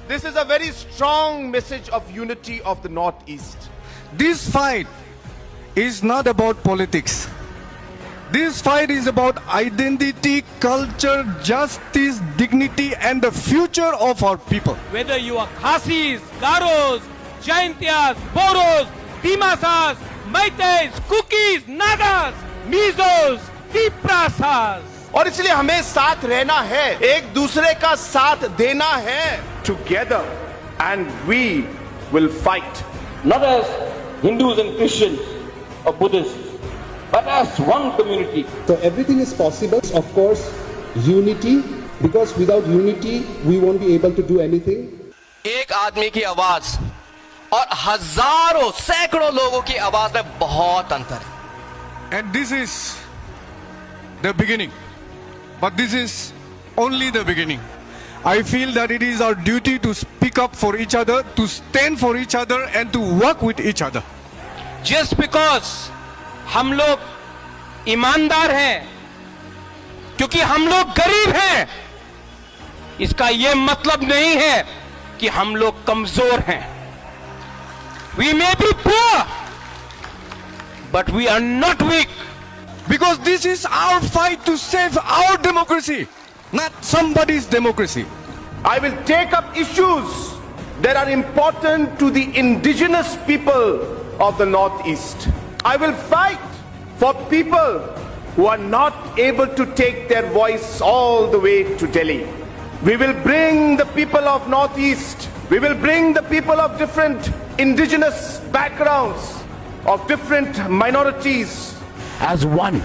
This is a very strong message of unity of the Northeast. This fight is not about politics. This fight is about identity, culture, justice, dignity, and the future of our people. Whether you are Khasis, Garos, Jaintias, Boros, Dimasas, Maitais, Kukis, Nagas, Mizos, Tiprasas. और इसलिए हमें साथ रहना है, एक दूसरे का साथ देना है. Together, and we will fight. Not as Hindus and Christians or Buddhists, but as one community. So everything is possible. Of course, unity, because without unity, we won't be able to do anything. एक आदमी की आवाज और हजारों सैकड़ों लोगों की आवाज में बहुत अंतर है. And this is the beginning. But this is only the beginning. I feel that it is our duty to speak up for each other, to stand for each other, and to work with each other. Just because हम लोग ईमानदार हैं, क्योंकि हम लोग गरीब हैं, इसका ये मतलब नहीं है कि हम लोग कमजोर हैं. We may be poor, but we are not weak. Because this is our fight to save our democracy, not somebody's democracy. I will take up issues that are important to the indigenous people of the Northeast. I will fight for people who are not able to take their voice all the way to Delhi. We will bring the people of Northeast, we will bring the people of different indigenous backgrounds, of different minorities As one.